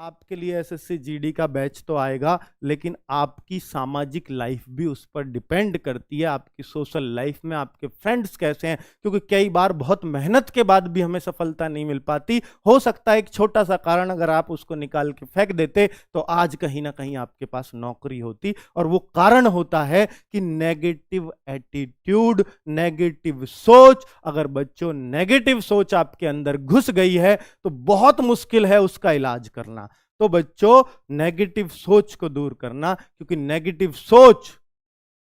आपके लिए SSC GD का बैच तो आएगा, लेकिन आपकी सामाजिक लाइफ भी उस पर डिपेंड करती है। आपकी सोशल लाइफ में आपके फ्रेंड्स कैसे हैं, क्योंकि कई बार बहुत मेहनत के बाद भी हमें सफलता नहीं मिल पाती। हो सकता है एक छोटा सा कारण अगर आप उसको निकाल के फेंक देते तो आज कहीं ना कहीं आपके पास नौकरी होती। और वो कारण होता है कि नेगेटिव एटीट्यूड, नेगेटिव सोच। अगर बच्चों नेगेटिव सोच आपके अंदर घुस गई है तो बहुत मुश्किल है उसका इलाज करना। तो बच्चों नेगेटिव सोच को दूर करना, क्योंकि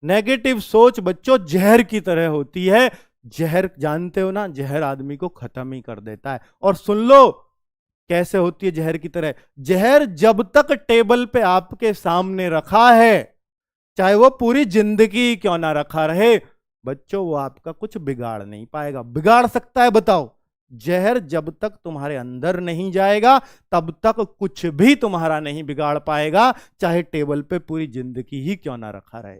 नेगेटिव सोच बच्चों जहर की तरह होती है। जहर जानते हो ना, जहर आदमी को खत्म ही कर देता है। और सुन लो कैसे होती है जहर की तरह। जहर जब तक टेबल पे आपके सामने रखा है, चाहे वो पूरी जिंदगी क्यों ना रखा रहे, बच्चों वो आपका कुछ बिगाड़ नहीं पाएगा। बिगाड़ सकता है? बताओ। जहर जब तक तुम्हारे अंदर नहीं जाएगा तब तक कुछ भी तुम्हारा नहीं बिगाड़ पाएगा, चाहे टेबल पे पूरी जिंदगी ही क्यों ना रखा रहे।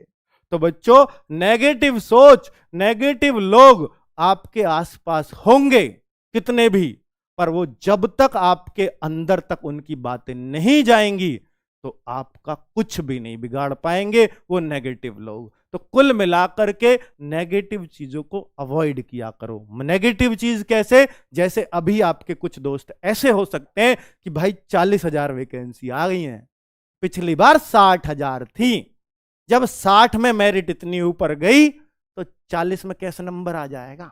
तो बच्चों नेगेटिव सोच, नेगेटिव लोग आपके आसपास होंगे कितने भी, पर वो जब तक आपके अंदर तक उनकी बातें नहीं जाएंगी तो आपका कुछ भी नहीं बिगाड़ पाएंगे वो नेगेटिव लोग। तो कुल मिलाकर के नेगेटिव चीजों को अवॉइड किया करो। नेगेटिव चीज कैसे? जैसे अभी आपके कुछ दोस्त ऐसे हो सकते हैं कि भाई 40,000 वैकेंसी आ गई हैं, पिछली बार 60,000 थी। जब 60 में मेरिट इतनी ऊपर गई तो 40 में कैसे नंबर आ जाएगा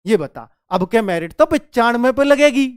ये बता। अब क्या मेरिट तो 95 पे लगेगी।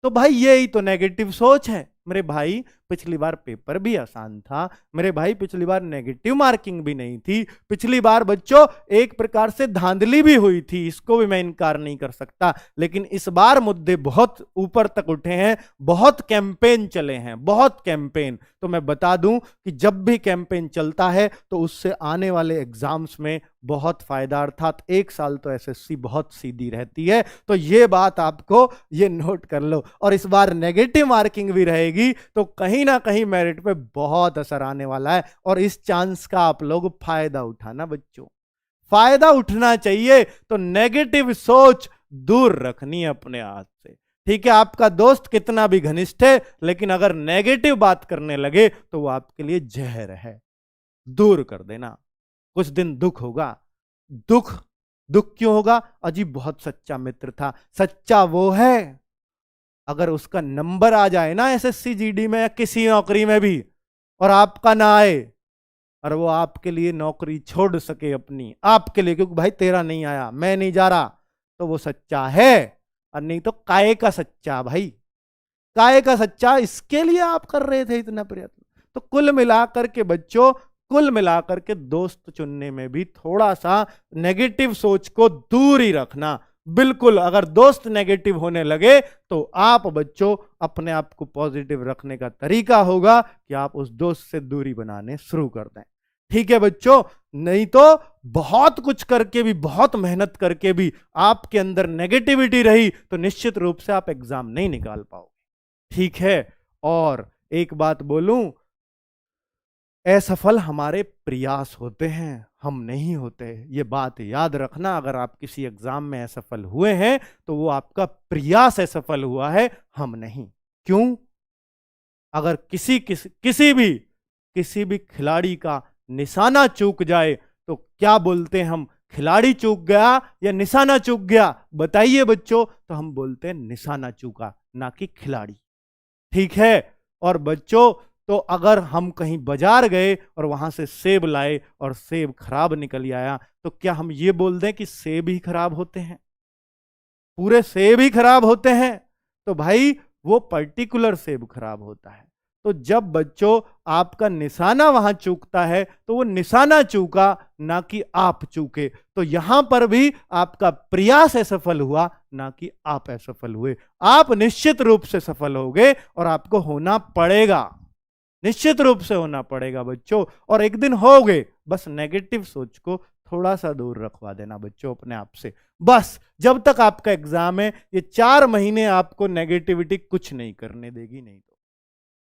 तो भाई यही तो नेगेटिव सोच है। मेरे भाई पिछली बार पेपर भी आसान था, मेरे भाई पिछली बार नेगेटिव मार्किंग भी नहीं थी, पिछली बार बच्चों एक प्रकार से धांधली भी हुई थी, इसको भी मैं इनकार नहीं कर सकता। लेकिन इस बार मुद्दे बहुत ऊपर तक उठे हैं, बहुत कैंपेन चले हैं, बहुत कैंपेन। तो मैं बता दूं कि जब भी कैंपेन चलता है तो उससे आने वाले एग्जाम्स में बहुत फायदा, अर्थात एक साल तो एसएससी बहुत सीधी रहती है। तो ये बात आपको ये नोट कर लो। और इस बार नेगेटिव मार्किंग भी रहेगी तो कहीं ना कहीं मेरिट पे बहुत असर आने वाला है। और इस चांस का आप लोग फायदा उठाना बच्चों, फायदा उठना चाहिए। तो नेगेटिव सोच दूर रखनी है अपने हाथ से। ठीक है, आपका दोस्त कितना भी घनिष्ठ है, लेकिन अगर नेगेटिव बात करने लगे तो वो आपके लिए जहर है। दूर कर देना। कुछ दिन दुख होगा। दुख दुख क्यों होगा? अजी बहुत सच्चा मित्र था। सच्चा वो है अगर उसका नंबर आ जाए ना एसएससी जीडी में या किसी नौकरी में भी, और आपका ना आए, और वो आपके लिए नौकरी छोड़ सके अपनी, आपके लिए, क्योंकि भाई तेरा नहीं आया, मैं नहीं जा रहा, तो वो सच्चा है। और नहीं तो काय का सच्चा भाई, काय का सच्चा। इसके लिए आप कर रहे थे इतना प्रयत्न। तो कुल मिलाकर के बच्चों, कुल मिलाकर के दोस्त चुनने में भी थोड़ा सा नेगेटिव सोच को दूर ही रखना। बिल्कुल, अगर दोस्त नेगेटिव होने लगे तो आप बच्चों अपने आप को पॉजिटिव रखने का तरीका होगा कि आप उस दोस्त से दूरी बनाने शुरू कर दें। ठीक है बच्चों? नहीं तो बहुत कुछ करके भी, बहुत मेहनत करके भी आपके अंदर नेगेटिविटी रही तो निश्चित रूप से आप एग्जाम नहीं निकाल पाओगे। ठीक है? और एक बात बोलूं, असफल हमारे प्रयास होते हैं, हम नहीं होते। ये बात याद रखना। अगर आप किसी एग्जाम में असफल हुए हैं तो वो आपका प्रयास असफल हुआ है, हम नहीं। क्यों? अगर किसी भी खिलाड़ी का निशाना चूक जाए तो क्या बोलते हैं हम? खिलाड़ी चूक गया या निशाना चूक गया? बताइए बच्चों। तो हम बोलते हैं निशाना चूका, ना कि खिलाड़ी। ठीक है? और बच्चों, तो अगर हम कहीं बाजार गए और वहां से सेब लाए और सेब खराब निकल आया तो क्या हम ये बोल दें कि सेब ही खराब होते हैं, पूरे सेब ही खराब होते हैं? तो भाई वो पर्टिकुलर सेब खराब होता है। तो जब बच्चों आपका निशाना वहां चूकता है तो वो निशाना चूका, ना कि आप चूके। तो यहां पर भी आपका प्रयास असफल हुआ, ना कि आप असफल हुए। आप निश्चित रूप से सफल होगे और आपको होना पड़ेगा, निश्चित रूप से होना पड़ेगा बच्चों। और एक दिन होगे। बस नेगेटिव सोच को थोड़ा सा दूर रखवा देना बच्चों अपने आप से। बस जब तक आपका एग्जाम है, ये 4 महीने आपको नेगेटिविटी कुछ नहीं करने देगी। नहीं